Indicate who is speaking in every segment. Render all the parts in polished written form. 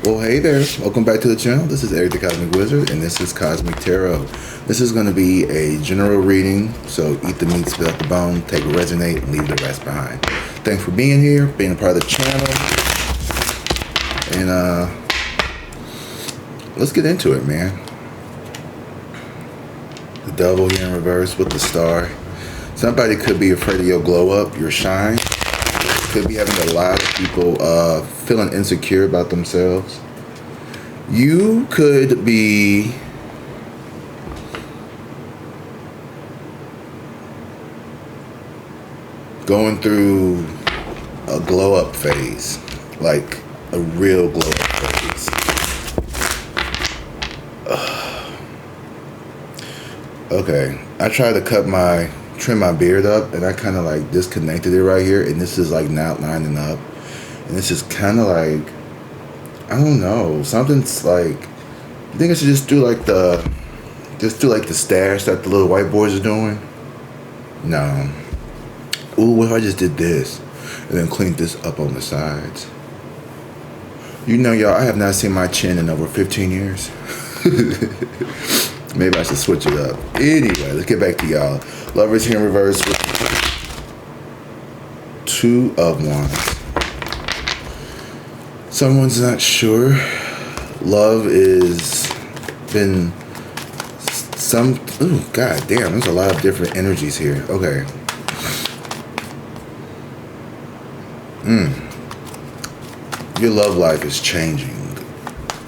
Speaker 1: Well, hey there. Welcome back to the channel. This is Eric the Cosmic Wizard, and this is Cosmic Tarot. This is going to be a general reading, so eat the meat, spit out the bone, take what resonate, and leave the rest behind. Thanks for being here, being a part of the channel, and let's get into it, man. The devil here in reverse with the star. Somebody could be afraid of your glow up, your shine. Could be having a lot of people feeling insecure about themselves. You could be going through a glow up phase, like a real glow up phase. Okay, I tried to trim my beard up, and I kind of like disconnected it right here, and this is like not lining up, and this is kind of like, I don't know, something's like, you think I should just do like the stash that the little white boys are doing? No. Ooh, what if I just did this and then cleaned this up on the sides? You know, y'all, I have not seen my chin in over 15 years. Maybe I should switch it up. Anyway, let's get back to y'all. Lovers here in reverse with 2 of Wands. Someone's not sure. Love is been some. Ooh, god damn, there's a lot of different energies here. Okay. Your love life is changing.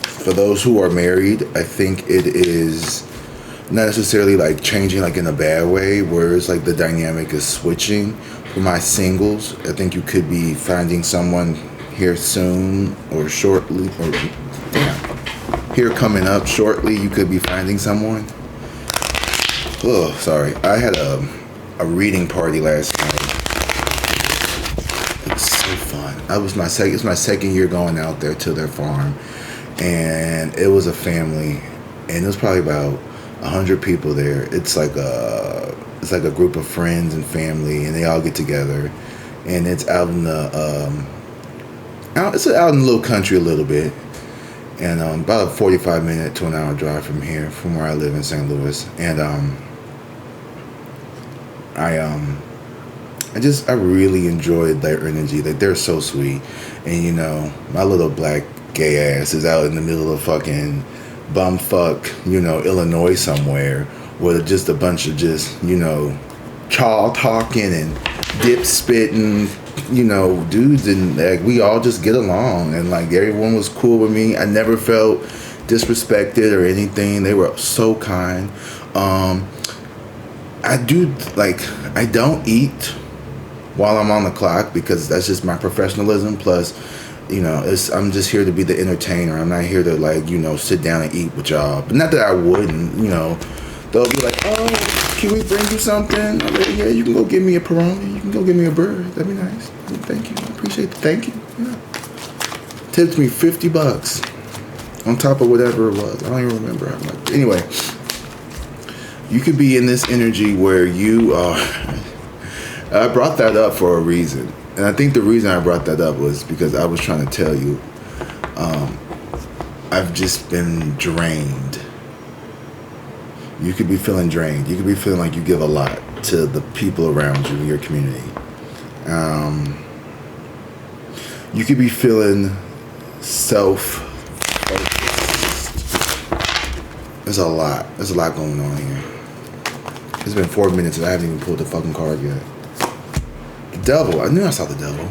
Speaker 1: For those who are married, I think it is not necessarily like changing like in a bad way, where it's like the dynamic is switching. For my singles, I think you could be finding someone here soon or shortly, or here coming up shortly. You could be finding someone. Oh, sorry. I had a reading party last night. It was so fun. It's my second year going out there to their farm, and it was a family, and it was probably about 100 people there. It's like a group of friends and family, and they all get together, and it's out in the it's out in the little country a little bit, and about a 45-minute to an hour drive from here, from where I live in St. Louis. And I really enjoyed their energy. Like, they're so sweet, and you know, my little black gay ass is out in the middle of fucking bumfuck, you know, Illinois somewhere, with just a bunch of just, you know, chaw talking and dip spitting, you know, dudes, and like we all just get along, and like everyone was cool with me. I never felt disrespected or anything. They were so kind. I don't eat while I'm on the clock, because that's just my professionalism. Plus, you know, I'm just here to be the entertainer. I'm not here to, like, you know, sit down and eat with y'all. But not that I wouldn't, you know. They'll be like, oh, can we bring you something? I'm like, yeah, you can go get me a Peroni. You can go get me a bird. That'd be nice. Thank you. I appreciate the thank you. Yeah. Tipped me $50 on top of whatever it was. I don't even remember how much. Anyway, you could be in this energy where you are. I brought that up for a reason. And I think the reason I brought that up was because I was trying to tell you, I've just been drained. You could be feeling drained. You could be feeling like you give a lot to the people around you in your community. You could be feeling self-focused. There's a lot going on here. It's been 4 minutes and I haven't even pulled the fucking card yet. Devil. I knew I saw the devil.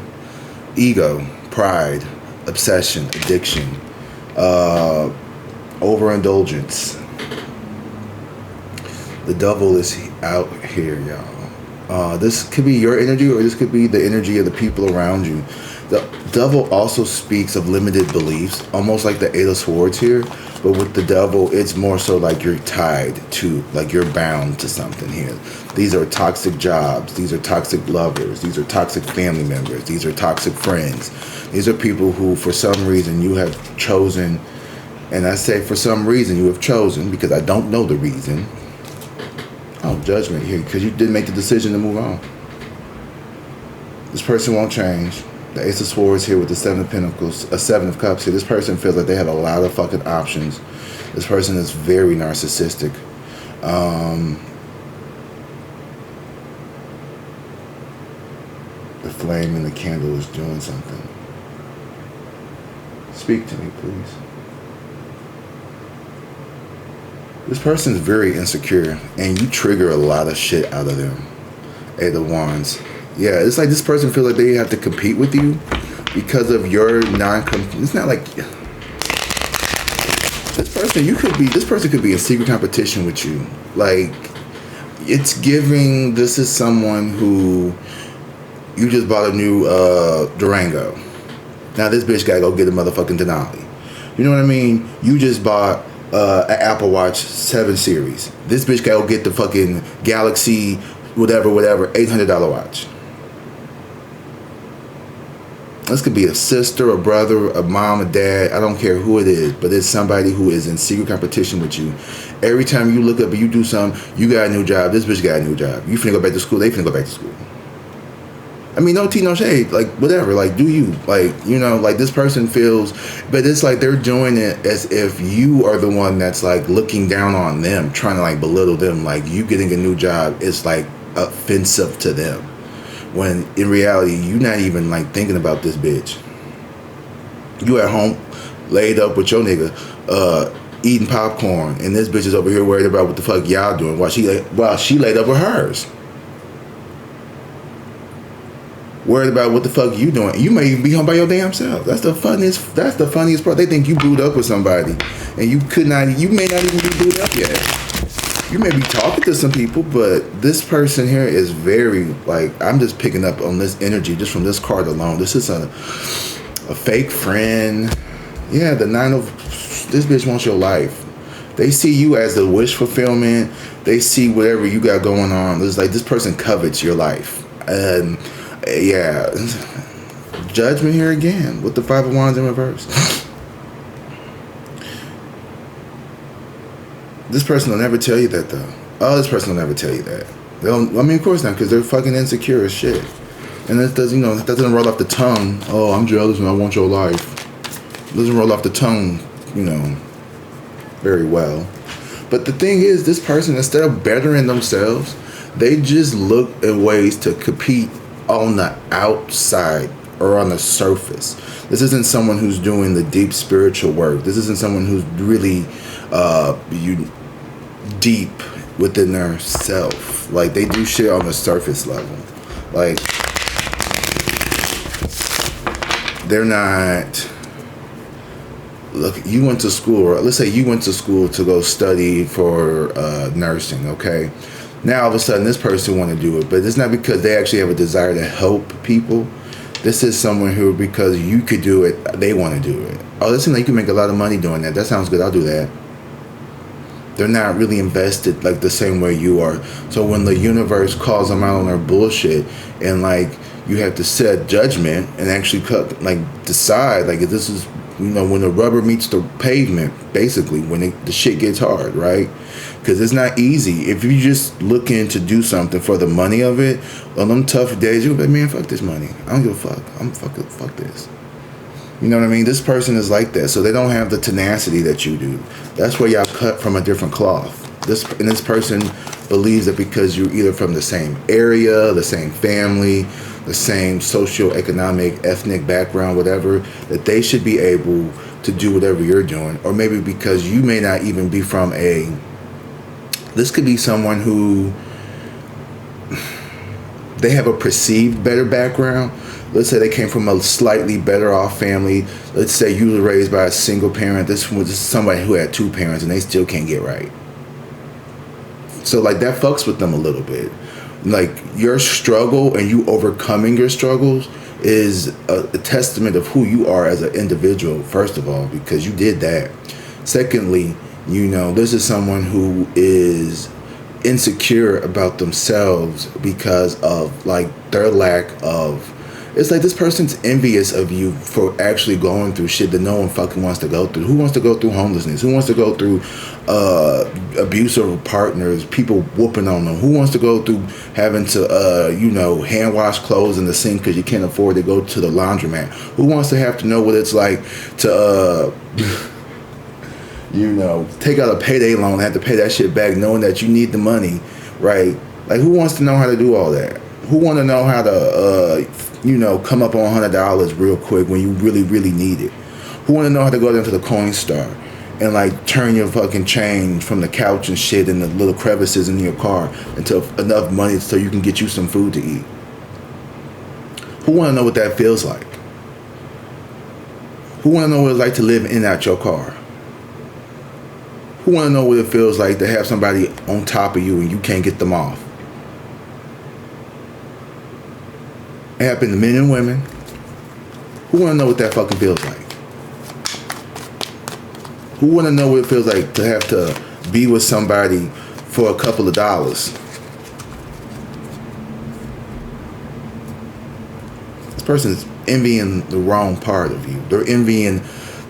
Speaker 1: Ego, pride, obsession, addiction, overindulgence. The devil is out here, y'all. This could be your energy, or this could be the energy of the people around you. The devil also speaks of limited beliefs, almost like the 8 of Swords here. But with the devil, it's more so like you're tied to, like you're bound to something here. These are toxic jobs. These are toxic lovers. These are toxic family members. These are toxic friends. These are people who, for some reason, you have chosen. And I say for some reason you have chosen, because I don't know the reason. Oh, judgment here, because you didn't make the decision to move on. This person won't change. The Ace of Swords here with the Seven of Pentacles, a Seven of Cups here. This person feels like they have a lot of fucking options. This person is very narcissistic. The flame in the candle is doing something. Speak to me, please. This person is very insecure, and you trigger a lot of shit out of them. Eight of Wands. Yeah, it's like this person feels like they have to compete with you because of your it's not like this person could be in secret competition with you. Like, it's giving, this is someone who you just bought a new Durango. Now this bitch gotta go get a motherfucking Denali. You know what I mean? You just bought an Apple Watch 7 series. This bitch gotta go get the fucking Galaxy whatever, $800 watch. This could be a sister, a brother, a mom, a dad. I don't care who it is, but it's somebody who is in secret competition with you. Every time you look up and you do something, you got a new job. This bitch got a new job. You finna go back to school. They finna go back to school. I mean, no tea, no shade. Like, whatever. Like, do you. Like, you know, like this person feels, but it's like they're doing it as if you are the one that's like looking down on them, trying to like belittle them. Like, you getting a new job is like offensive to them. When in reality, you're not even like thinking about this bitch. You at home, laid up with your nigga, eating popcorn, and this bitch is over here worried about what the fuck y'all doing while she laid up with hers. Worried about what the fuck you doing. You may even be home by your damn self. That's the funniest part. They think you booed up with somebody, and you may not even be booed up yet. You may be talking to some people, but this person here is very, like, I'm just picking up on this energy just from this card alone. This is a fake friend. Yeah, the this bitch wants your life. They see you as the wish fulfillment. They see whatever you got going on. It's like this person covets your life. And yeah, Judgment here again with the Five of Wands in reverse. This person will never tell you that, though. Oh, this person will never tell you that. Of course not, because they're fucking insecure as shit. And it doesn't roll off the tongue. Oh, I'm jealous and I want your life. It doesn't roll off the tongue, very well. But the thing is, this person, instead of bettering themselves, they just look at ways to compete on the outside or on the surface. This isn't someone who's doing the deep spiritual work. This isn't someone who's really deep within their self. Like, they do shit on the surface level. Like, they're not. Look, you went to school, or let's say you went to school to go study for nursing, okay? Now all of a sudden this person want to do it, but it's not because they actually have a desire to help people. This is someone who, because you could do it, they want to do it. Oh, listen, like you can make a lot of money doing that. That sounds good. I'll do that. They're not really invested like the same way you are. So when the universe calls them out on their bullshit, and like you have to set judgment and actually decide like if this is, when the rubber meets the pavement, basically when the shit gets hard, right? Because it's not easy. If you just looking to do something for the money of it, on them tough days, you'll be like, man, fuck this money. I don't give a fuck. Fuck this. You know what I mean? This person is like that. So they don't have the tenacity that you do. That's where y'all cut from a different cloth. This person believes that because you're either from the same area, the same family, the same socioeconomic, ethnic background, whatever, that they should be able to do whatever you're doing. Or maybe because you may not even be from this could be someone who they have a perceived better background. Let's say they came from a slightly better off family. Let's say you were raised by a single parent. This was somebody who had two parents and they still can't get right. So like that fucks with them a little bit. Like your struggle and you overcoming your struggles is a testament of who you are as an individual, first of all, because you did that. Secondly, this is someone who is insecure about themselves because of like their lack of It's like this person's envious of you for actually going through shit that no one fucking wants to go through. Who wants to go through homelessness? Who wants to go through abusive partners, people whooping on them? Who wants to go through having to, hand wash clothes in the sink because you can't afford to go to the laundromat? Who wants to have to know what it's like to, take out a payday loan and have to pay that shit back knowing that you need the money, right? Like, who wants to know how to do all that? Who want to know how to, come up on $100 real quick when you really, really need it? Who want to know how to go down to the coin star and like turn your fucking change from the couch and shit in the little crevices in your car into enough money so you can get you some food to eat? Who want to know what that feels like? Who want to know what it's like to live in and out your car? Who want to know what it feels like to have somebody on top of you and you can't get them off? It happened to men and women. Who want to know what that fucking feels like? Who want to know what it feels like to have to be with somebody for a couple of dollars? This person's envying the wrong part of you. They're envying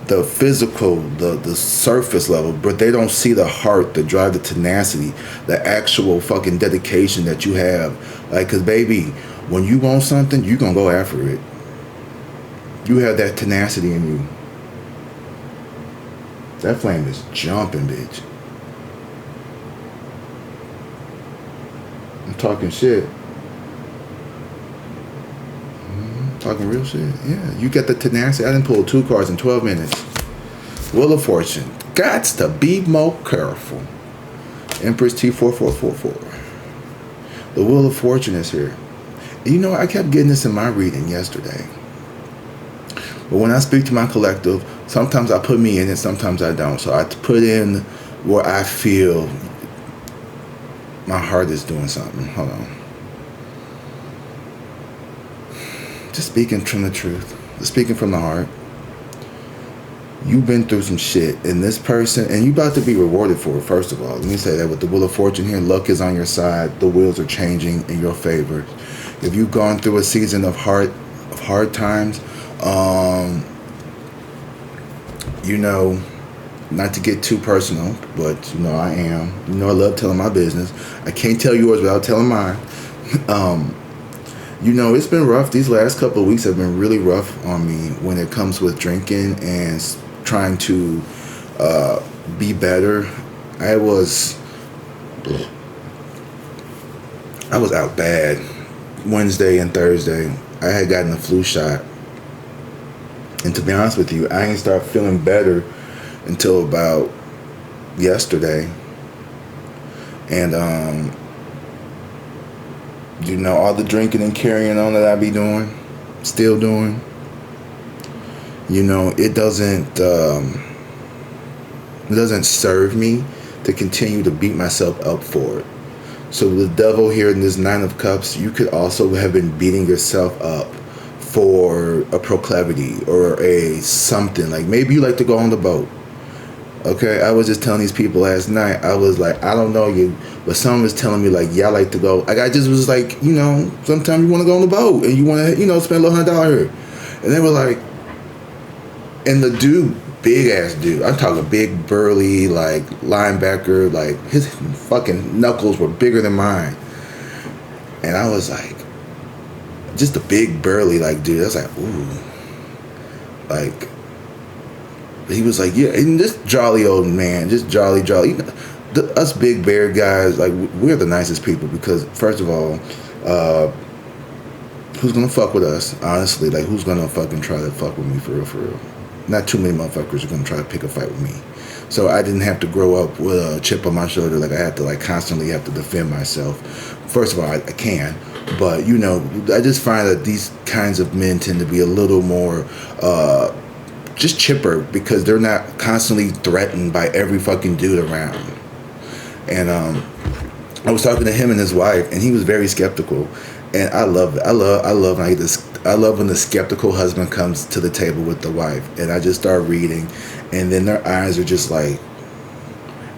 Speaker 1: the physical, the surface level, but they don't see the heart, the drive, the tenacity, the actual fucking dedication that you have. Like, cause baby, when you want something, you gonna go after it. You have that tenacity in you. That flame is jumping, bitch. I'm talking shit. Talking real shit. Yeah, you got the tenacity. I didn't pull 2 cards in 12 minutes. Wheel of Fortune. Gots to be more careful. Empress T4444. The Wheel of Fortune is here. I kept getting this in my reading yesterday. But when I speak to my collective, sometimes I put me in it, sometimes I don't. So I put in where I feel my heart is doing something. Hold on. Just speaking from the truth. Just speaking from the heart. You've been through some shit, and this person, and you about to be rewarded for it, first of all. Let me say that with the Wheel of Fortune here, luck is on your side. The wheels are changing in your favor. If you've gone through a season of hard times, not to get too personal, but I am. I love telling my business. I can't tell yours without telling mine. It's been rough. These last couple of weeks have been really rough on me when it comes with drinking and trying to be better. I was out bad Wednesday and Thursday. I had gotten a flu shot. And to be honest with you, I ain't start feeling better until about yesterday. And all the drinking and carrying on that I be doing, still doing, it doesn't serve me to continue to beat myself up for it. So the devil here in this 9 of Cups, you could also have been beating yourself up for a proclivity or a something. Like, maybe you like to go on the boat. Okay, I was just telling these people last night, I was like, I don't know you, but someone was telling me, like, yeah, I like to go. Like, I just was like, sometimes you want to go on the boat and you want to, spend a little $100 here. And they were like, and the dude, big ass dude, I'm talking big, burly, like, linebacker, like, his fucking knuckles were bigger than mine. And I was like, just a big, burly, like, dude, I was like, ooh. Like, he was like, yeah, and this jolly old man, just jolly. Us big bear guys, like, we're the nicest people because, first of all, who's gonna fuck with us, honestly? Like, who's gonna fucking try to fuck with me for real? Not too many motherfuckers are gonna try to pick a fight with me. So I didn't have to grow up with a chip on my shoulder, like I had to, like, constantly have to defend myself. First of all, I can, but, I just find that these kinds of men tend to be a little more, just chipper because they're not constantly threatened by every fucking dude around. And I was talking to him and his wife, and he was very skeptical. And I love it. I love when I love when the skeptical husband comes to the table with the wife, and I just start reading, and then their eyes are just like,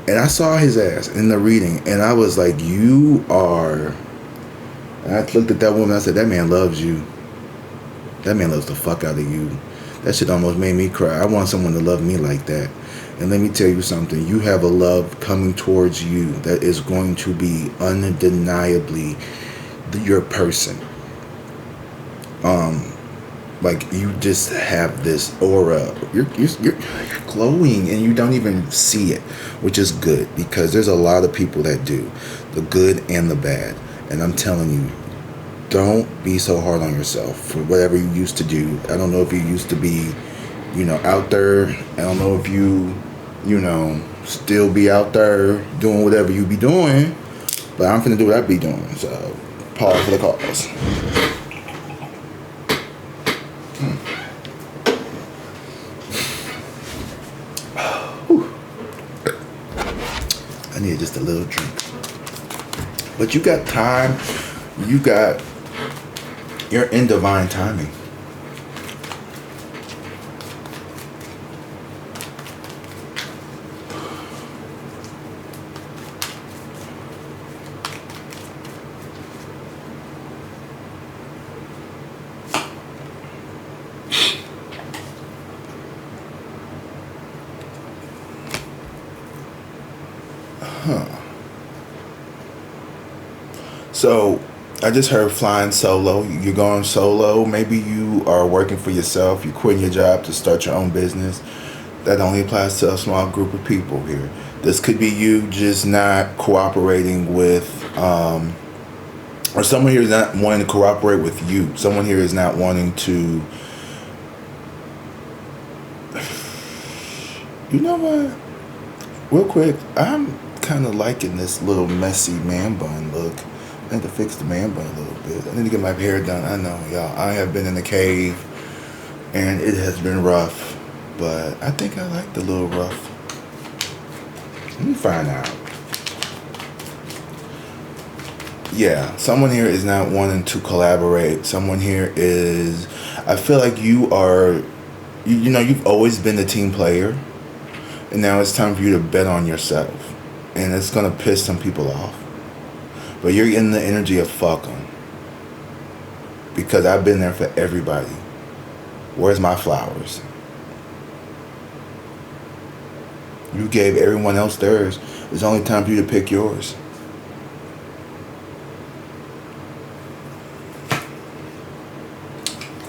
Speaker 1: and I saw his ass in the reading, and I was like, you are. And I looked at that woman. I said, that man loves you. That man loves the fuck out of you. That shit almost made me cry. I want someone to love me like that. And let me tell you something. You have a love coming towards you that is going to be undeniably your person. Like, you just have this aura. You're glowing and you don't even see it, which is good, because there's a lot of people that do, the good and the bad. And I'm telling you, don't be so hard on yourself for whatever you used to do. I don't know if you used to be, out there. I don't know if you, still be out there doing whatever you be doing, but I'm finna do what I be doing. So, pause for the cause. I need just a little drink. But you got time. You're in divine timing. So, I just heard flying solo. You're going solo. Maybe you are working for yourself. You're quitting your job to start your own business. That only applies to a small group of people here. This could be you just not cooperating with, or someone here is not wanting to cooperate with you. Someone here is not wanting to, you know what? Real quick, I'm kind of liking this little messy man bun look. I need to fix the man bun a little bit. I need to get my hair done. I know, y'all. I have been in the cave, and it has been rough. But I think I like the little rough. Let me find out. Yeah, someone here is not wanting to collaborate. Someone here is... I feel like you are... you've always been the team player. And now it's time for you to bet on yourself. And it's going to piss some people off. But you're in the energy of fuck them. Because I've been there for everybody. Where's my flowers? You gave everyone else theirs. It's only time for you to pick yours.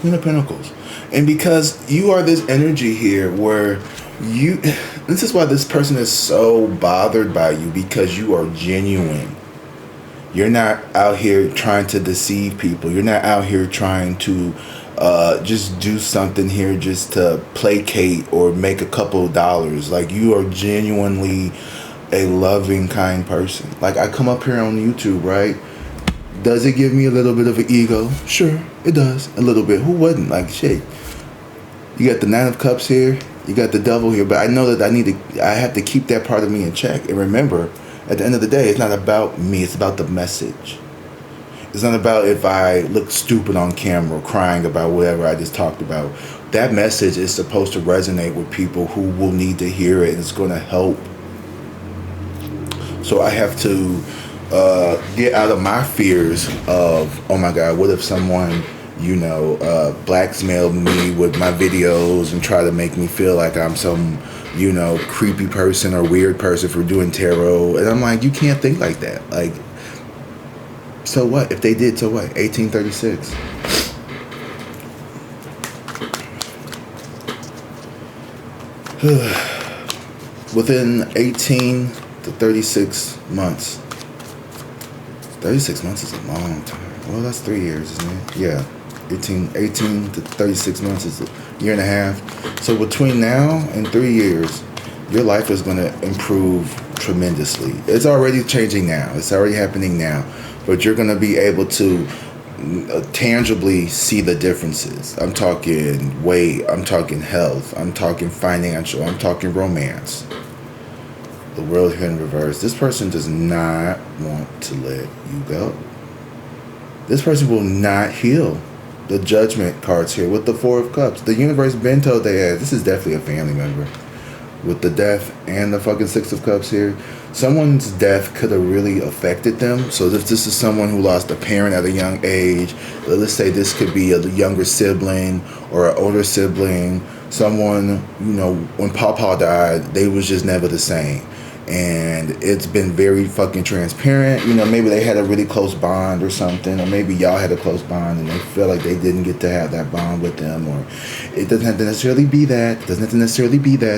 Speaker 1: Queen of Pentacles. And because you are this energy here where you... This is why this person is so bothered by you. Because you are genuine. You're not out here trying to deceive people. You're not out here trying to just do something here just to placate or make a couple of dollars. Like, you are genuinely a loving, kind person. Like, I come up here on YouTube, right? Does it give me a little bit of an ego? Sure, it does. A little bit. Who wouldn't? Like, shit. You got the Nine of Cups here. You got the Devil here. But I know that I have to keep that part of me in check. And remember, at the end of the day, it's not about me. It's about the message. It's not about if I look stupid on camera crying about whatever I just talked about. That message is supposed to resonate with people who will need to hear it. And it's going to help. So I have to get out of my fears of, oh my God, what if someone, blackmailed me with my videos and try to make me feel like I'm some... creepy person or weird person for doing tarot. And I'm like, you can't think like that. Like, so what? If they did, so what? 1836. Within 18 to 36 months. 36 months is a long time. Well, that's 3 years, isn't it? Yeah. 18 to 36 months is a year and a half. So between now and 3 years, your life is going to improve tremendously. It's already changing now. It's already happening now. But you're going to be able to tangibly see the differences. I'm talking weight. I'm talking health. I'm talking financial. I'm talking romance. The world here in reverse. This person does not want to let you go. This person will not heal. The Judgment cards here with the Four of Cups. The universe been told they had. This is definitely a family member. with the death and the fucking Six of Cups here. Someone's death could have really affected them. So if this is someone who lost a parent at a young age, let's say this could be a younger sibling or an older sibling, someone, when Pawpaw died, they was just never the same. And it's been very fucking transparent. Maybe they had a really close bond or something, or maybe y'all had a close bond and they feel like they didn't get to have that bond with them, or it doesn't have to necessarily be that.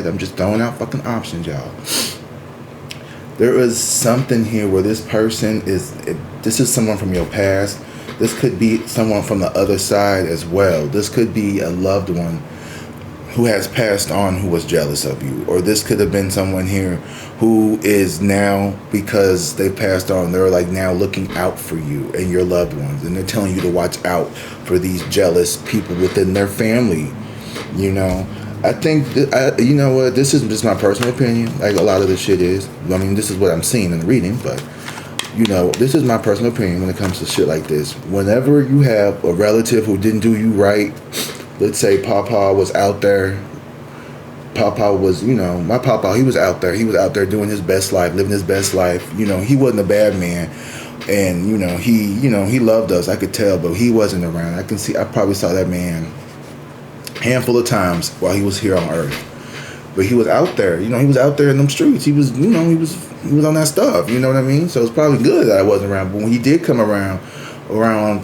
Speaker 1: I'm just throwing out fucking options, y'all. There is something here where this person this is someone from your past. This could be someone from the other side as well. This could be a loved one who has passed on who was jealous of you. Or this could have been someone here who is now, because they passed on, they're like now looking out for you and your loved ones. And they're telling you to watch out for these jealous people within their family. I think, you know what, this is just my personal opinion. Like a lot of this shit is. I mean, this is what I'm seeing in the reading, but, this is my personal opinion when it comes to shit like this. Whenever you have a relative who didn't do you right, let's say Pawpaw was out there. Pawpaw was, my Pawpaw, he was out there. He was out there doing his best life, living his best life. He wasn't a bad man. And, he loved us. I could tell, but he wasn't around. I probably saw that man a handful of times while he was here on Earth. But he was out there. He was out there in them streets. He was, he was on that stuff. You know what I mean? So it's probably good that I wasn't around. But when he did come around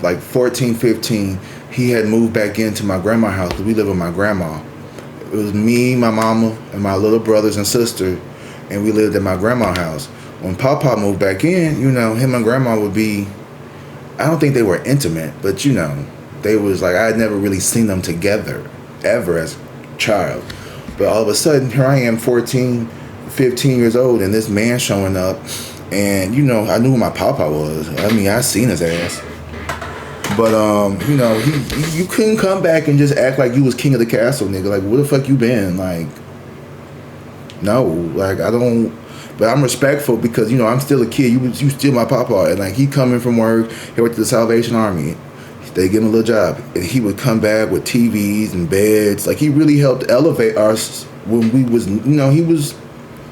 Speaker 1: like 14, 15, he had moved back into my grandma's house because we live with my grandma. It was me, my mama, and my little brothers and sister, and we lived at my grandma's house. When Pawpaw moved back in, him and grandma would be, I don't think they were intimate, but they was like, I had never really seen them together, ever as a child. But all of a sudden, here I am, 14, 15 years old, and this man showing up, and I knew who my Pawpaw was. I mean, I seen his ass. But, you couldn't come back and just act like you was king of the castle, nigga. Like, where the fuck you been? Like, no. Like, I don't... But I'm respectful because, I'm still a kid. You still my Pawpaw. And, like, he coming from work. He went to the Salvation Army. They give him a little job. And he would come back with TVs and beds. Like, he really helped elevate us when we was...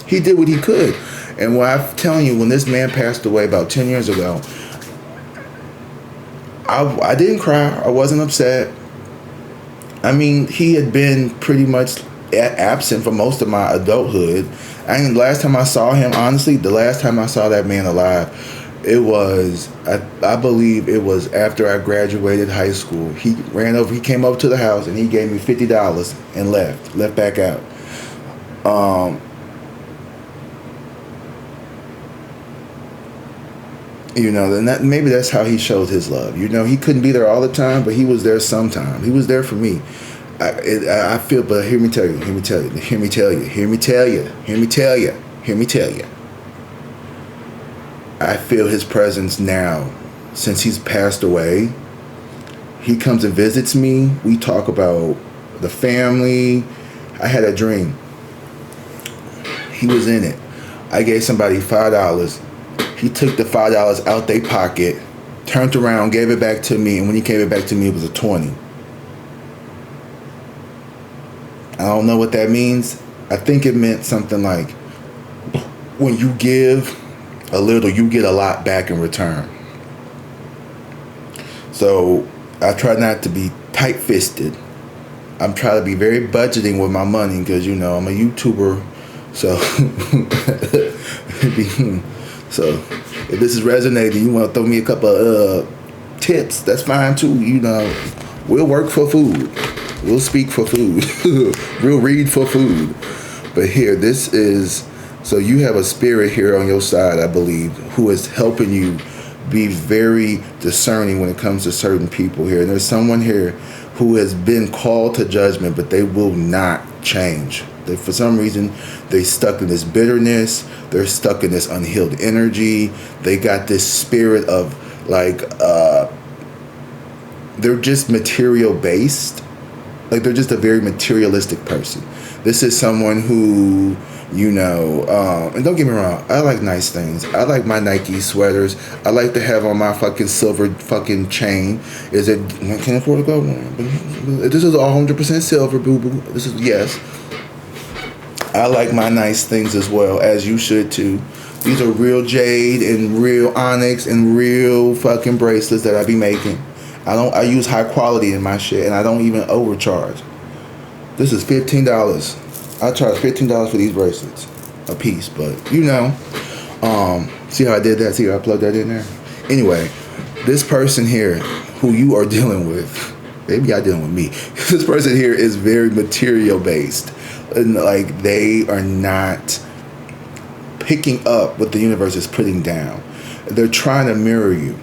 Speaker 1: He did what he could. And when I'm telling you, when this man passed away about 10 years ago... I didn't cry. I wasn't upset. I mean, he had been pretty much absent for most of my adulthood. Last time I saw him, honestly, the last time I saw that man alive, it was, I believe it was after I graduated high school. He came over to the house and he gave me $50 and left back out. And maybe that's how he showed his love. He couldn't be there all the time, but he was there sometime. He was there for me. I feel, but hear me tell you. I feel his presence now, since he's passed away. He comes and visits me. We talk about the family. I had a dream. He was in it. I gave somebody $5. He took the $5 out their pocket, turned around, gave it back to me, and when he gave it back to me, it was a 20. I don't know what that means. I think it meant something like, when you give a little, you get a lot back in return. So I try not to be tight-fisted. I'm trying to be very budgeting with my money because, I'm a YouTuber. So... So, if this is resonating, you want to throw me a couple of tips, that's fine too. We'll work for food. We'll speak for food. We'll read for food. But here, this is, so you have a spirit here on your side, I believe, who is helping you be very discerning when it comes to certain people here. And there's someone here who has been called to judgment, but they will not change. For some reason, they stuck in this bitterness. They're stuck in this unhealed energy. They got this spirit of like, they're just material based. Like they're just a very materialistic person. This is someone who, and don't get me wrong, I like nice things. I like my Nike sweaters. I like to have on my fucking silver fucking chain. I can't afford to go one. This is all 100% silver, boo boo. This is, yes. I like my nice things as well, as you should too. These are real jade and real onyx and real fucking bracelets that I be making. I use high quality in my shit, and I don't even overcharge. This is $15. I charge $15 for these bracelets a piece, but see how I did that? See how I plugged that in there? Anyway, this person here who you are dealing with, maybe y'all dealing with me. This person here is very material based, and like they are not picking up what the universe is putting down. They're trying to mirror you.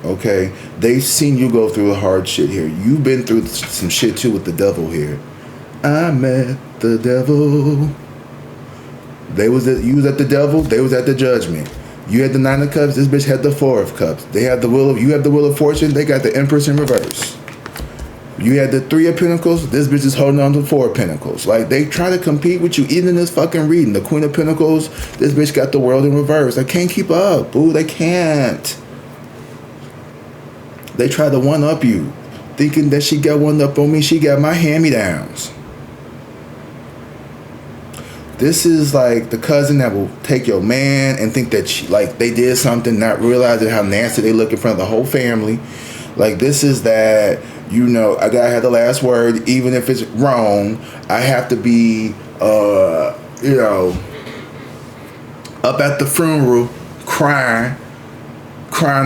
Speaker 1: Okay, they've seen you go through the hard shit here. You've been through some shit too with the devil here. I met the devil. You was at the devil. They was at the judgment. You had the 9 of cups. This bitch had the 4 of cups. You have the wheel of fortune. They got the empress in reverse. You had the 3 of pentacles. This bitch is holding on to 4 of pentacles. Like, they try to compete with you even in this fucking reading. The queen of pentacles. This bitch got the world in reverse. They can't keep up, boo. They can't. They try to one-up you, thinking that she got one up on me. She got my hand-me-downs. This is like the cousin that will take your man and think that they did something, not realizing how nasty they look in front of the whole family. Like, this is that, I gotta have the last word, even if it's wrong. I have to be, up at the funeral, crying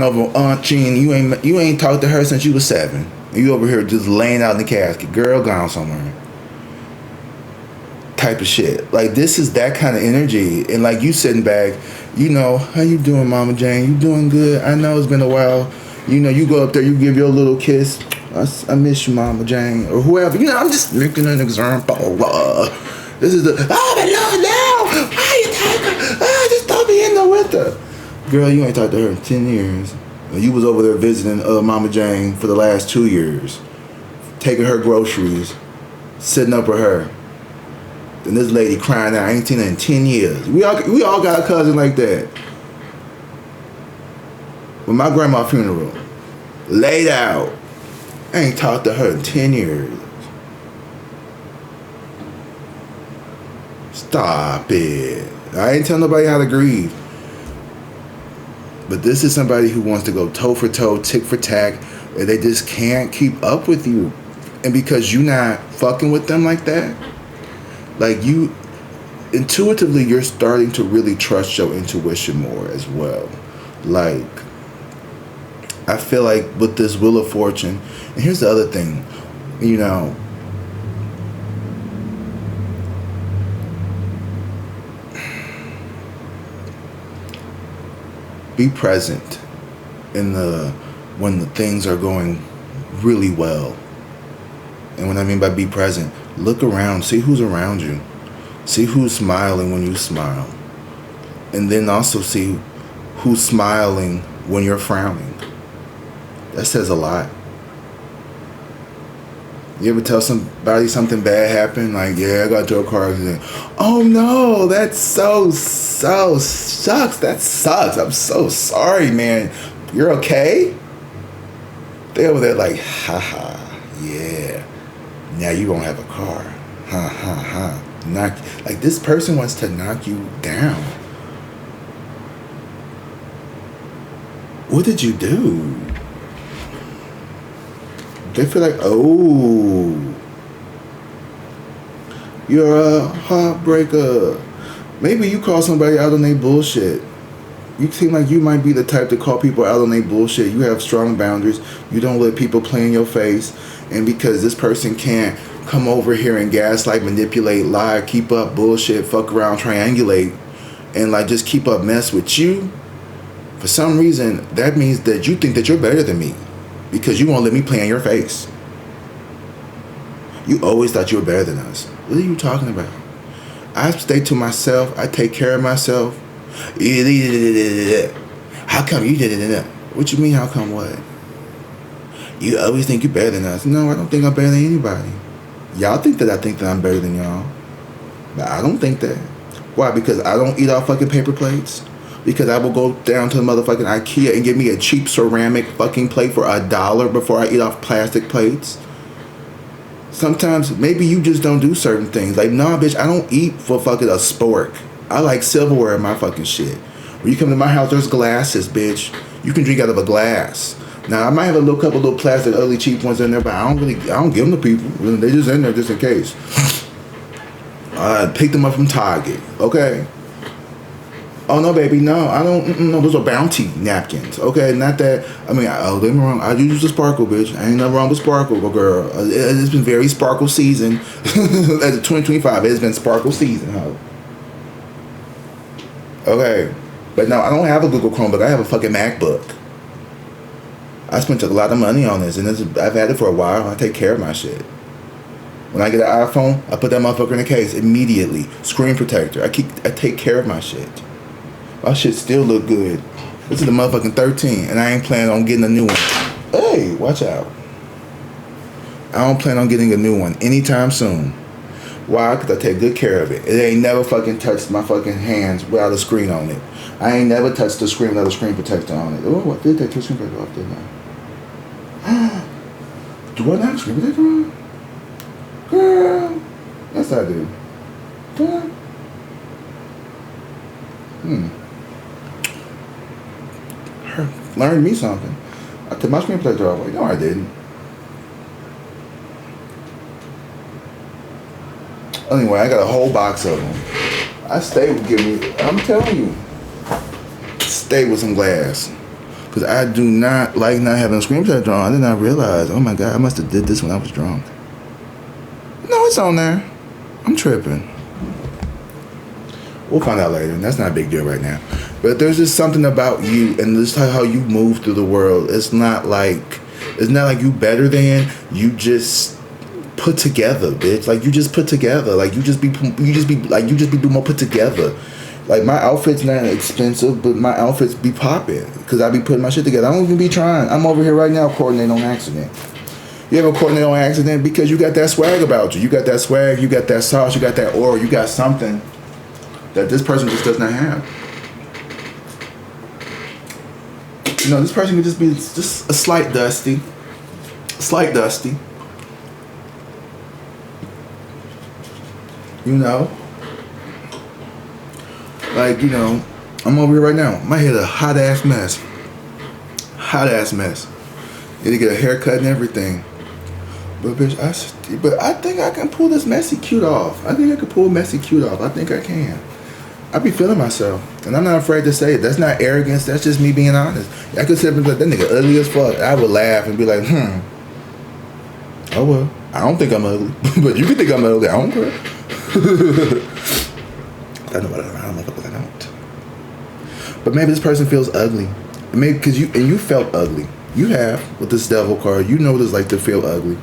Speaker 1: over Aunt Jean. You ain't talked to her since you was 7. You over here just laying out in the casket. Girl gone somewhere. Type of shit. Like, this is that kind of energy. And like, you sitting back, how you doing, Mama Jane? You doing good? I know it's been a while. You go up there, you give your little kiss. I miss you, Mama Jane. Or whoever. I'm just making an example. This is the, oh my Lord, no! Why you talking? Just throw me in there with her. Girl, you ain't talked to her in 10 years. You was over there visiting Mama Jane for the last 2 years. Taking her groceries. Sitting up with her. And this lady crying out, I ain't seen her in 10 years. We all got a cousin like that. When my grandma's funeral, laid out, I ain't talked to her in 10 years. Stop it. I ain't telling nobody how to grieve. But this is somebody who wants to go toe for toe, tick for tack, and they just can't keep up with you. And because you're not fucking with them like that, like, you intuitively, you're starting to really trust your intuition more as well. Like, I feel like with this Wheel of Fortune, and here's the other thing, be present when the things are going really well. And what I mean by be present, look around, see who's around you. See who's smiling when you smile. And then also see who's smiling when you're frowning. That says a lot. You ever tell somebody something bad happened? Like, yeah, I got into a car accident. Oh no, that so sucks. That sucks. I'm so sorry, man. You're okay? They over there like, haha, yeah. Now you won't have a car. Ha. Like, this person wants to knock you down. What did you do? They feel like, oh, you're a heartbreaker. Maybe you call somebody out on their bullshit. You seem like you might be the type to call people out on their bullshit. You have strong boundaries. You don't let people play in your face. And because this person can't come over here and gaslight, manipulate, lie, keep up bullshit, fuck around, triangulate, and like just keep up mess with you, for some reason, that means that you think that you're better than me. Because you won't let me play in your face. You always thought you were better than us. What are you talking about? I stay to myself. I take care of myself. How come you did it? What you mean, how come what? You always think you're better than us. No, I don't think I'm better than anybody. Y'all think that I think that I'm better than y'all. But I don't think that. Why? Because I don't eat off fucking paper plates? Because I will go down to the motherfucking IKEA and get me a cheap ceramic fucking plate for $1 before I eat off plastic plates. Sometimes maybe you just don't do certain things. Like, nah, bitch, I don't eat for fucking a spork. I like silverware in my fucking shit. When you come to my house, there's glasses, bitch. You can drink out of a glass. Now, I might have a couple little plastic, ugly, cheap ones in there, but I don't give them to people. They just in there just in case. I picked them up from Target. Okay. Oh no, baby, no, I don't. No, those are Bounty napkins. Okay, not that. I mean, don't get me wrong. I do use the sparkle, bitch. I ain't nothing wrong with sparkle, but girl, it's been very sparkle season. As of 2025, it's been sparkle season, ho. Okay, but no, I don't have a Google Chromebook. I have a fucking MacBook. I spent a lot of money on this, and I've had it for a while. I take care of my shit. When I get an iPhone, I put that motherfucker in the case immediately. Screen protector. I take care of my shit. My shit still look good. This is the motherfucking 13, and I ain't planning on getting a new one. Hey, watch out. I don't plan on getting a new one anytime soon. Why? Because I take good care of it. It ain't never fucking touched my fucking hands without a screen on it. I ain't never touched the screen without a screen protector on it. Oh, I did take the screen protector off, didn't I? Do I not have a screen protector on? Girl. Yes, I do. Girl. Learned me something. I took my screen protector off. Like, no, I didn't. Anyway, I got a whole box of them. I stay with I'm telling you, stay with some glass. Because I do not like not having a screen protector on. I did not realize, oh my God, I must have did this when I was drunk. No, it's on there. I'm tripping. We'll find out later. That's not a big deal right now. But there's just something about you and this how you move through the world. It's not like you better than. You just put together, bitch. Like you just put together. Like you just be more put together. Like my outfit's not expensive, but my outfits be popping because I be putting my shit together. I don't even be trying. I'm over here right now coordinating on accident. You ever coordinate on accident because you got that swag about you. You got that swag. You got that sauce. You got that aura. You got something that this person just does not have. You know, this person could just be just a slight dusty. You know? Like, you know, I'm over here right now. My head a hot ass mess. Need to get a haircut and everything. But bitch, I think I can pull this messy cute off. I think I can. I be feeling myself, and I'm not afraid to say it. That's not arrogance. That's just me being honest. I could sit and be like, that nigga ugly as fuck. I would laugh and be like, oh well, I don't think I'm ugly, but you can think I'm ugly. I don't care. I don't know, I don't. But maybe this person feels ugly. Maybe because you felt ugly. You have with this devil card. You know what it's like to feel ugly,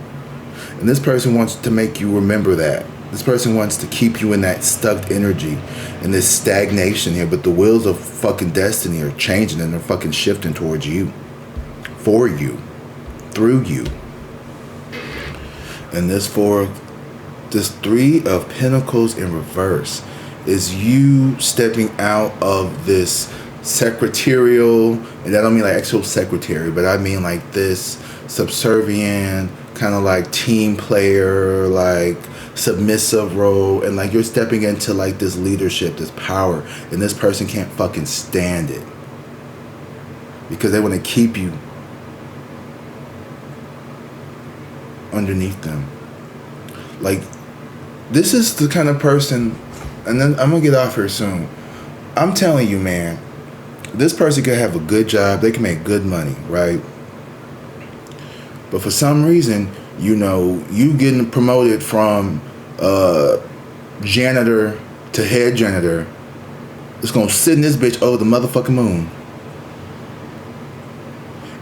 Speaker 1: and this person wants to make you remember that. This person wants to keep you in that stuck energy, in this stagnation here, but the wheels of fucking destiny are changing and they're fucking shifting towards you, for you, through you. And this 3 of Pentacles in reverse is you stepping out of this secretarial, and I don't mean like actual secretary, but I mean like this subservient, kind of like team player, like submissive role, and like you're stepping into like this leadership, this power, and this person can't fucking stand it because they want to keep you underneath them. Like, this is the kind of person, and then I'm gonna get off here soon. I'm telling you, man, this person could have a good job, they can make good money, right? But for some reason, you know, you getting promoted from janitor to head janitor, it's gonna sit in this bitch over the motherfucking moon.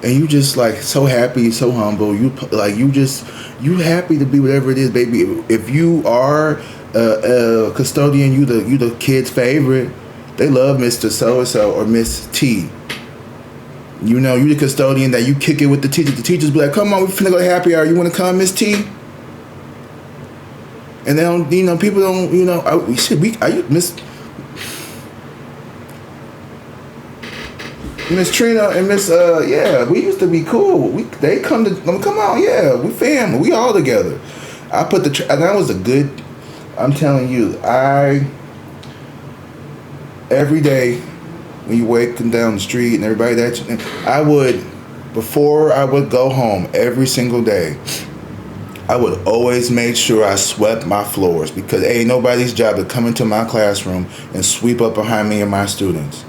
Speaker 1: And you just like so happy, so humble. You happy to be whatever it is, baby. If you are a custodian, you the kid's favorite. They love Mr. So-and-so or Miss T. You know, you the custodian that you kick it with the teachers. The teachers be like, come on, we finna go to happy hour. You wanna come, Miss T? And they don't, you know, people don't, you know, Miss Trina and Miss, yeah, we used to be cool. They come on, yeah, we family, we all together. I put and that was a good. I'm telling you, every day when you walking down the street and everybody I would, before I would go home every single day, I would always make sure I swept my floors, because it ain't nobody's job to come into my classroom and sweep up behind me and my students.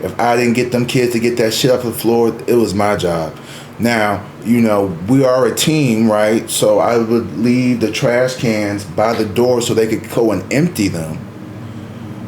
Speaker 1: If I didn't get them kids to get that shit off the floor, it was my job. Now, we are a team, right? So I would leave the trash cans by the door so they could go and empty them.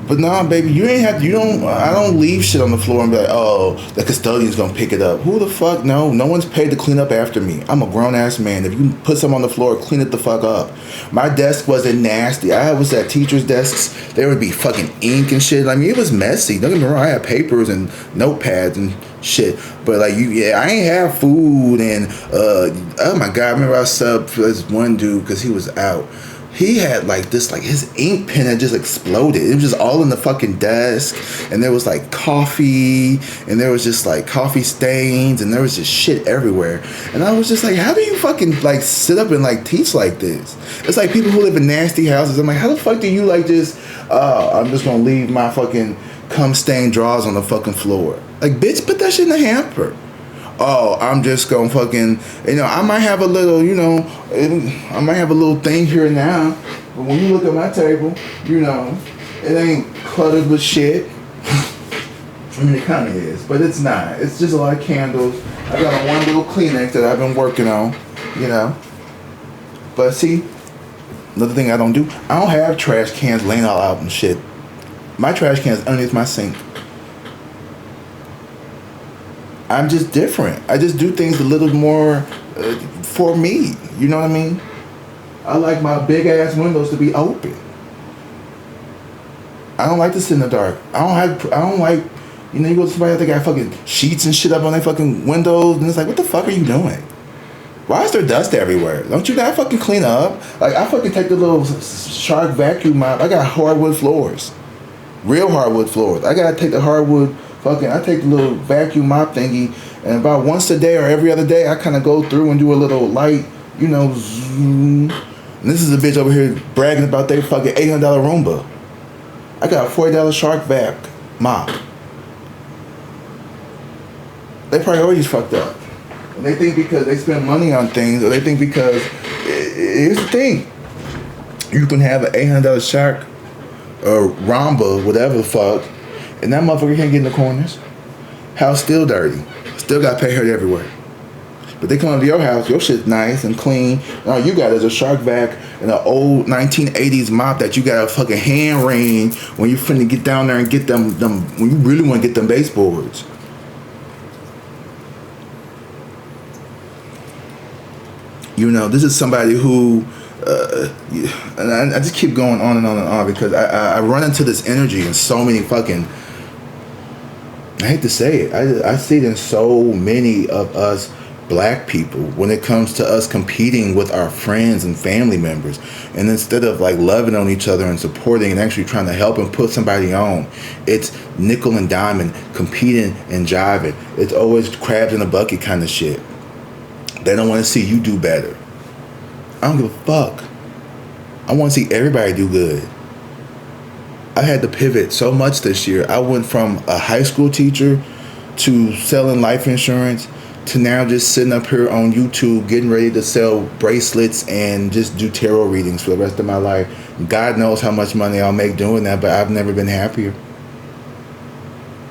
Speaker 1: But nah, baby, I don't leave shit on the floor and be like, oh, the custodian's gonna pick it up. Who the fuck? No one's paid to clean up after me. I'm a grown-ass man. If you put something on the floor, clean it the fuck up. My desk wasn't nasty. I was at teachers' desks. There would be fucking ink and shit. I mean, it was messy. Don't get me wrong, I had papers and notepads and shit. But I ain't have food and, oh my God, I remember I subbed for this one dude because he was out. He had his ink pen had just exploded. It was just all in the fucking desk, and there was coffee, and there was just coffee stains, and there was just shit everywhere. And I was just like, how do you fucking sit up and teach like this? It's like people who live in nasty houses. I'm like, how the fuck do you just? I'm just gonna leave my fucking cum stained drawers on the fucking floor. Bitch, put that shit in the hamper. Oh, I'm just gonna fucking, I might have a little, I might have a little thing here now, but when you look at my table, it ain't cluttered with shit. I mean, it kind of is, but it's not. It's just a lot of candles. I got one little Kleenex that I've been working on, But see, another thing I don't do, I don't have trash cans laying all out and shit. My trash can is underneath my sink. I'm just different. I just do things a little more for me. You know what I mean? I like my big ass windows to be open. I don't like to sit in the dark. I don't like, you go to somebody, they got fucking sheets and shit up on their fucking windows, and it's like, what the fuck are you doing? Why is there dust everywhere? Don't you gotta fucking clean up? I fucking take the little Shark vacuum mop. I got hardwood floors. Real hardwood floors. I gotta take the hardwood I take the little vacuum mop thingy, and about once a day or every other day, I kind of go through and do a little light, zoom. And this is a bitch over here bragging about their fucking $800 Roomba. I got a $40 Shark vac mop. Their priorities fucked up. And they think because they spend money on things, or they think because, here's the thing. You can have an $800 Shark or Roomba, whatever the fuck, and that motherfucker can't get in the corners. House still dirty. Still got pay hurt everywhere. But they come to your house, your shit's nice and clean. And all you got is a Shark vac and an old 1980s mop that you got a fucking hand wring when you finna get down there and get them when you really want to get them baseboards. This is somebody who, and I just keep going on and on and on because I run into this energy in so many fucking, I hate to say it, I see it in so many of us black people when it comes to us competing with our friends and family members. And instead of loving on each other and supporting and actually trying to help and put somebody on, it's nickel and diamond, competing and jiving. It's always crabs in a bucket kind of shit. They don't want to see you do better. I don't give a fuck. I want to see everybody do good. I had to pivot so much this year. I went from a high school teacher to selling life insurance to now just sitting up here on YouTube getting ready to sell bracelets and just do tarot readings for the rest of my life. God knows how much money I'll make doing that, but I've never been happier.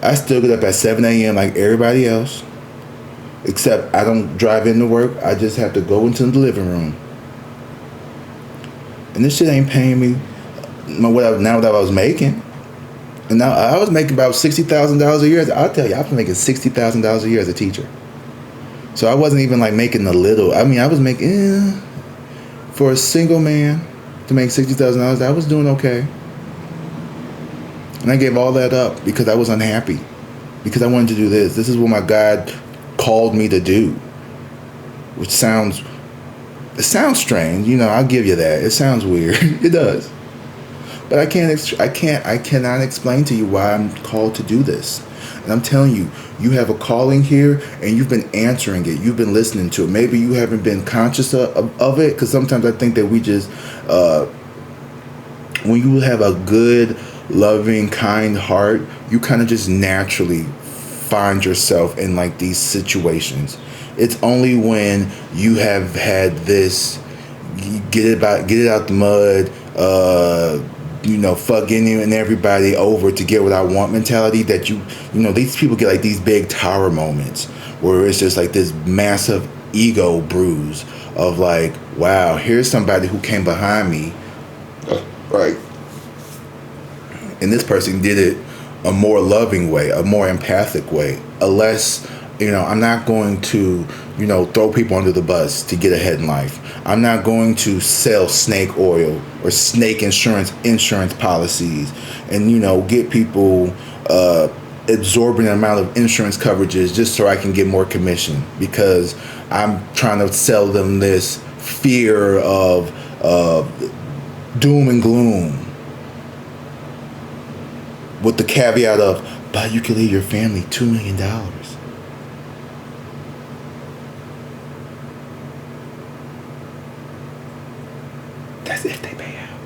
Speaker 1: I still get up at 7 a.m. like everybody else, except I don't drive into work. I just have to go into the living room. And this shit ain't paying me what I was making. And now I was making about $60,000 a year. I'll tell you, I was making $60,000 a year as a teacher. So I wasn't even making a little. I mean, I was making, for a single man to make $60,000, I was doing okay. And I gave all that up because I was unhappy. Because I wanted to do this. This is what my God called me to do. Which sounds strange. I'll give you that. It sounds weird. It does. But I cannot explain to you why I'm called to do this. And I'm telling you, you have a calling here, and you've been answering it. You've been listening to it. Maybe you haven't been conscious of it, because sometimes I think that we just, when you have a good, loving, kind heart, you kind of just naturally find yourself in like these situations. It's only when you have had this get it out the mud, fuck any and everybody over to get what I want mentality, that these people get like these big tower moments where it's just like this massive ego bruise of like, wow, here's somebody who came behind me, right? And this person did it a more loving way, a more empathic way, a less, I'm not going to, throw people under the bus to get ahead in life. I'm not going to sell snake oil or snake insurance policies and, get people exorbitant amount of insurance coverages just so I can get more commission, because I'm trying to sell them this fear of doom and gloom, with the caveat of, but you can leave your family $2 million. That's if they pay out.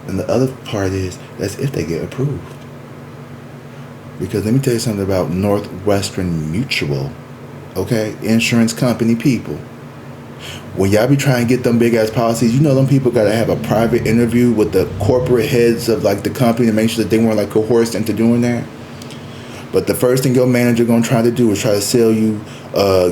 Speaker 1: And the other part is, that's if they get approved. Because let me tell you something about Northwestern Mutual, okay? Insurance company people. When y'all be trying to get them big ass policies, them people gotta have a private interview with the corporate heads of like the company to make sure that they weren't like coerced into doing that. But the first thing your manager gonna try to do is try to sell you,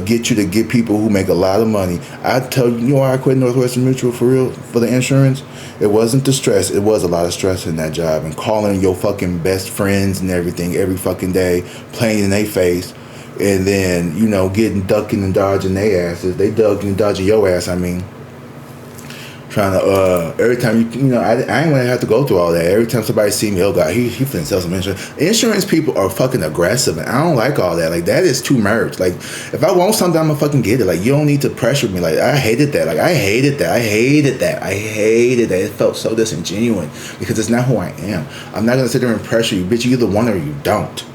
Speaker 1: get you to get people who make a lot of money. I tell you, why I quit Northwestern Mutual for real, for the insurance? It wasn't the stress. It was a lot of stress in that job, and calling your fucking best friends and everything every fucking day, playing in their face. And then, getting ducking and dodging their asses. They ducking and dodging your ass, Trying to, every time I ain't gonna have to go through all that. Every time somebody see me, oh God, he finna sell some insurance. Insurance people are fucking aggressive, and I don't like all that. Like, that is too much. Like, if I want something, I'm gonna fucking get it. Like, you don't need to pressure me. Like, I hated that. I hated that. It felt so disingenuous, because it's not who I am. I'm not gonna sit there and pressure you. Bitch, you either want it or you don't.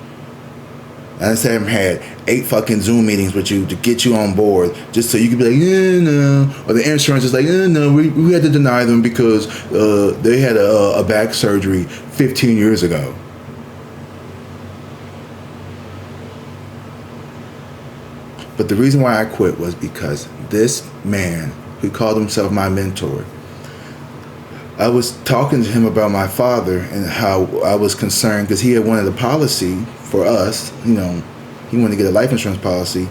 Speaker 1: I have had 8 fucking Zoom meetings with you to get you on board, just so you could be like, yeah, no. Or the insurance is like, yeah, no, we had to deny them because they had a back surgery 15 years ago. But the reason why I quit was because this man, who called himself my mentor, I was talking to him about my father and how I was concerned, because he had wanted a policy for us. He wanted to get a life insurance policy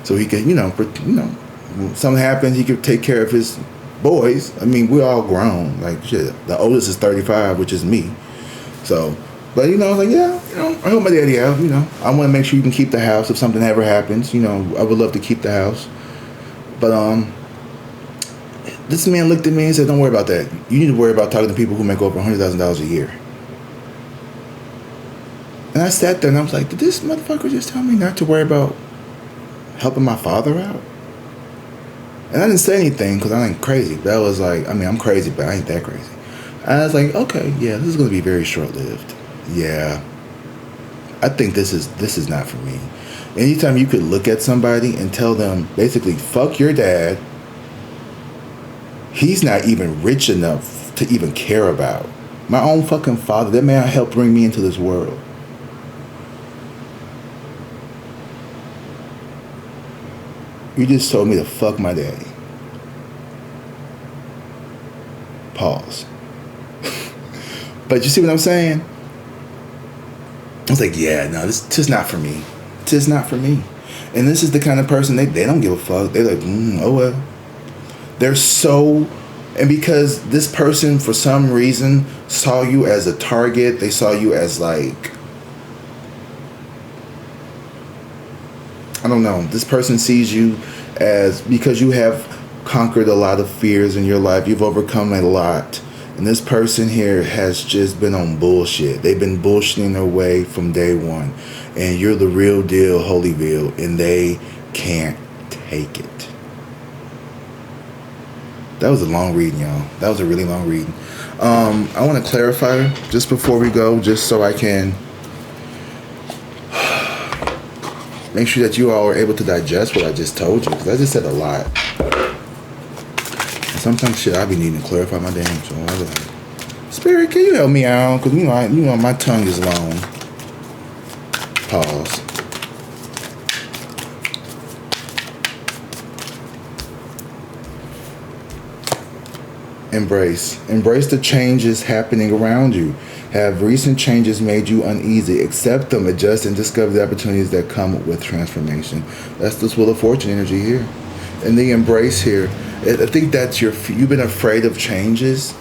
Speaker 1: so he could, when something happened, he could take care of his boys. We're all grown. Like, shit, the oldest is 35, which is me. So, but, I was like, yeah, I help my daddy out, I want to make sure you can keep the house if something ever happens. I would love to keep the house. But, this man looked at me and said, don't worry about that. You need to worry about talking to people who make over $100,000 a year. And I sat there and I was like, did this motherfucker just tell me not to worry about helping my father out? And I didn't say anything because I ain't crazy. But I was like, I'm crazy, but I ain't that crazy. And I was like, okay, yeah, this is going to be very short-lived. Yeah. I think this is not for me. Anytime you could look at somebody and tell them, basically, fuck your dad, he's not even rich enough to even care about. My own fucking father, that man helped bring me into this world. You just told me to fuck my daddy. Pause. But you see what I'm saying? I was like, yeah, no, this is not for me. This is not for me. And this is the kind of person, they don't give a fuck. They're like, oh well. They're so, and because this person for some reason saw you as a target, they saw you as like, I don't know, this person sees you as, because you have conquered a lot of fears in your life, you've overcome a lot, and this person here has just been on bullshit. They've been bullshitting their way from day one, and you're the real deal, Holyville, and they can't take it. That was a long reading, y'all. That was a really long reading. I want to clarify just before we go, just so I can make sure that you all are able to digest what I just told you, because I just said a lot. And sometimes shit I be needing to clarify my damn soul. I was like, Spirit, can you help me out? Because you know my tongue is long. Pause. Embrace the changes happening around you. Have recent changes made you uneasy? Accept them, adjust, and discover the opportunities that come with transformation. That's this Wheel of Fortune energy here. And the embrace here, I think that's you've been afraid of changes.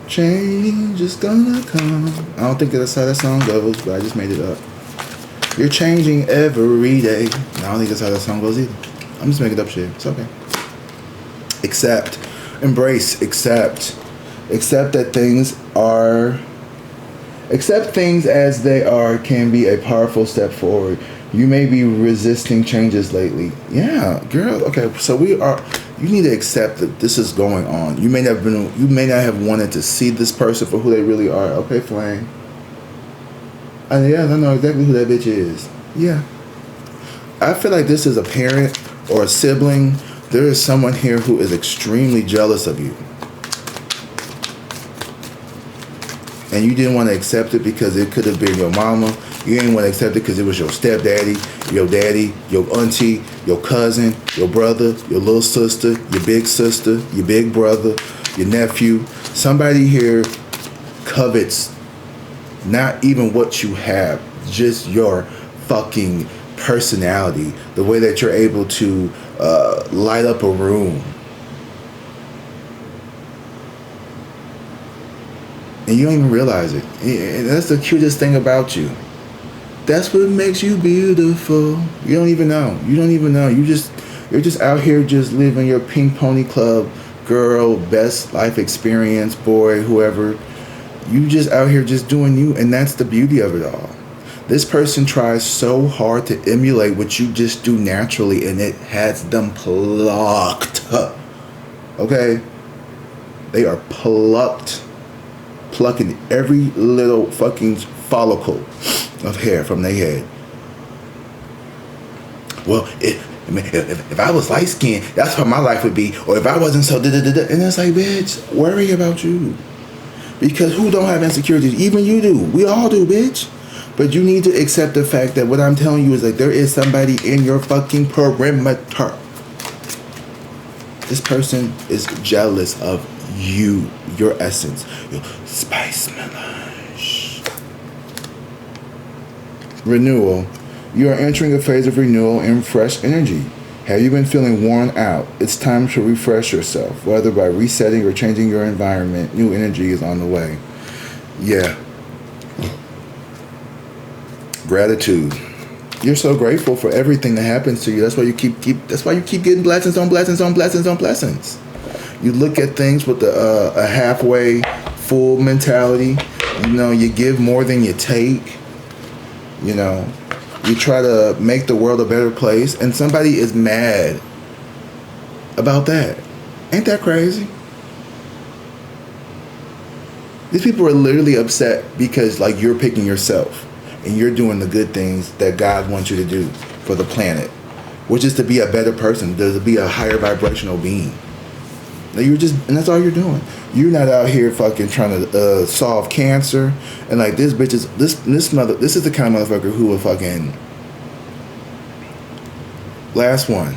Speaker 1: Change is gonna come. I don't think that's how that song goes, but I just made it up. You're changing every day. I don't think that's how that song goes either. I'm just making up shit. It's okay. Accept. Embrace, accept that accept things as they are can be a powerful step forward. You may be resisting changes lately. Yeah, girl. Okay, so you need to accept that this is going on. You may not have wanted to see this person for who they really are. Okay, Flame. And yeah, I know exactly who that bitch is. Yeah. I feel like this is a parent or a sibling. There is someone here who is extremely jealous of you. And you didn't want to accept it because it could have been your mama. You didn't want to accept it because it was your stepdaddy, your daddy, your auntie, your cousin, your brother, your little sister, your big brother, your nephew. Somebody here covets not even what you have, just your fucking personality, the way that you're able to light up a room. And you don't even realize it. And that's the cutest thing about you. That's what makes you beautiful. You don't even know. You're just out here just living your pink pony club, girl, best life experience, boy, whoever. You just out here just doing you, and that's the beauty of it all. This person tries so hard to emulate what you just do naturally, and it has them plucked. Okay? They are plucking every little fucking follicle of hair from their head. Well, if I was light skinned, that's what my life would be. Or if I wasn't so da-da-da-da. And it's like, bitch, worry about you. Because who don't have insecurities? Even you do. We all do, bitch. But you need to accept the fact that what I'm telling you is like there is somebody in your fucking perimeter. This person is jealous of you, your essence, your spice melange. Renewal. You are entering a phase of renewal and fresh energy. Have you been feeling worn out? It's time to refresh yourself, whether by resetting or changing your environment. New energy is on the way. Yeah. Gratitude. You're so grateful for everything that happens to you. That's why you keep getting blessings on blessings on blessings on blessings. You look at things with a halfway full mentality. You know, you give more than you take. You know, you try to make the world a better place, and somebody is mad about that. Ain't that crazy? These people are literally upset because like you're picking yourself and you're doing the good things that God wants you to do for the planet, which is to be a better person, to be a higher vibrational being. And that's all you're doing. You're not out here fucking trying to solve cancer. And like this bitch is, this is the kind of motherfucker who will fucking, last one.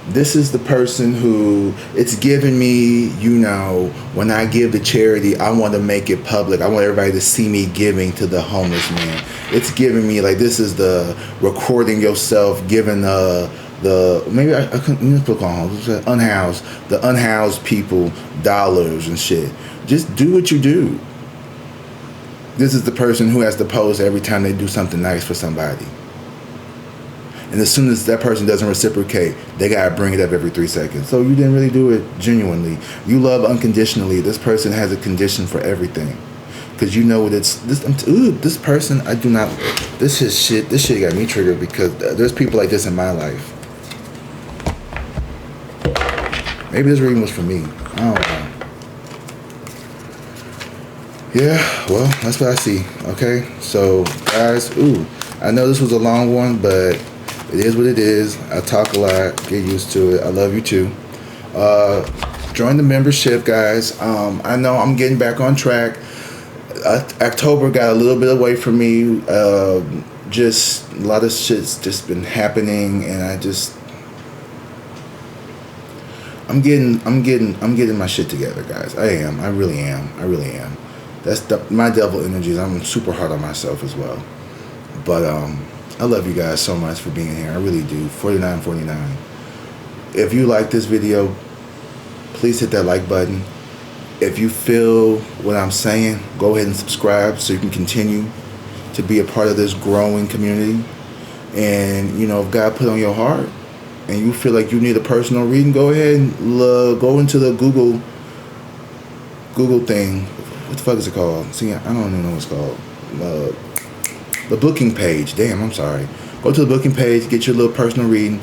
Speaker 1: This is the person who, it's giving me, you know, when I give to charity, I want to make it public. I want everybody to see me giving to the homeless man. It's giving me, like, this is the recording yourself, giving maybe I couldn't put on the unhoused people dollars and shit. Just do what you do. This is the person who has to post every time they do something nice for somebody. And as soon as that person doesn't reciprocate, they gotta bring it up every 3 seconds. So you didn't really do it genuinely. You love unconditionally. This person has a condition for everything. Because you know what it's, this person, I do not, this shit got me triggered because there's people like this in my life. Maybe this reading was for me. I don't know. Yeah, well, that's what I see. Okay, so guys, I know this was a long one, but it is what it is. I talk a lot. Get used to it. I love you too. Join the membership, guys. I know I'm getting back on track. October got a little bit away from me. Just a lot of shit's just been happening, and I'm getting my shit together, guys. I am. I really am. That's my devil energies. I'm super hard on myself as well. But I love you guys so much for being here. I really do. 4949. If you like this video, please hit that like button. If you feel what I'm saying, go ahead and subscribe so you can continue to be a part of this growing community. And if God put on your heart and you feel like you need a personal reading, go ahead and go into the Google thing. What the fuck is it called? See, I don't even know what it's called. The booking page. Damn, I'm sorry. Go to the booking page, get your little personal reading.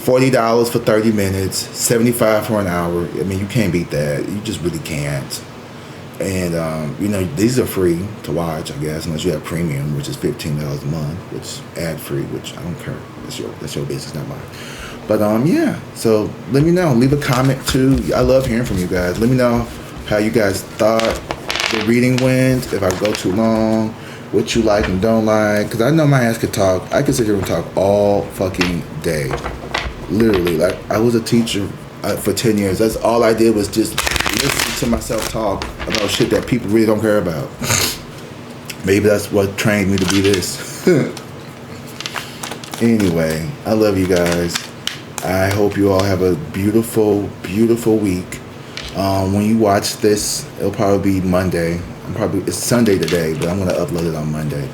Speaker 1: $40 for 30 minutes, $75 for an hour. I mean, you can't beat that. You just really can't. And these are free to watch, I guess, unless you have premium, which is $15 a month, which ad free, which I don't care. That's your business, not mine. But yeah. So let me know. Leave a comment too. I love hearing from you guys. Let me know how you guys thought the reading went. If I go too long, what you like and don't like. Because I know my ass could talk. I could sit here and talk all fucking day. Literally, like I was a teacher for 10 years. That's all I did was just listen to myself talk about shit that people really don't care about. Maybe that's what trained me to be this. Anyway, I love you guys. I hope you all have a beautiful, beautiful week. When you watch this, it'll probably be Monday. It's Sunday today, but I'm gonna upload it on Monday.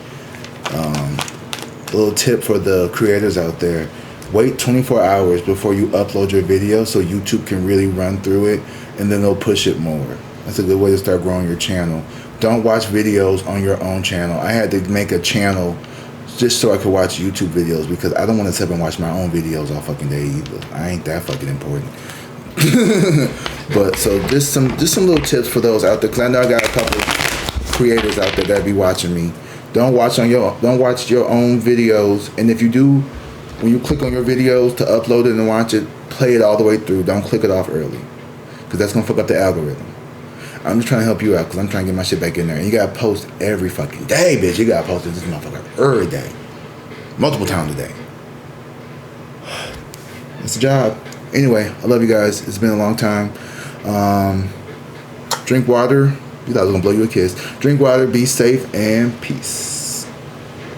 Speaker 1: A little tip for the creators out there. Wait 24 hours before you upload your video so YouTube can really run through it, and then they'll push it more. That's a good way to start growing your channel. Don't watch videos on your own channel. I had to make a channel just so I could watch YouTube videos because I don't want to sit and watch my own videos all fucking day either. I ain't that fucking important. But so just some little tips for those out there, because I know I got a couple creators out there that be watching me. Don't watch your own videos, and if you do, when you click on your videos to upload it and watch it, play it all the way through. Don't click it off early, because that's gonna fuck up the algorithm. I'm just trying to help you out because I'm trying to get my shit back in there. And you gotta post every fucking day, bitch. You gotta post this motherfucker every day, multiple times a day. It's a job. Anyway, I love you guys. It's been a long time. Drink water. You thought I was gonna blow you a kiss. Drink water. Be safe and peace.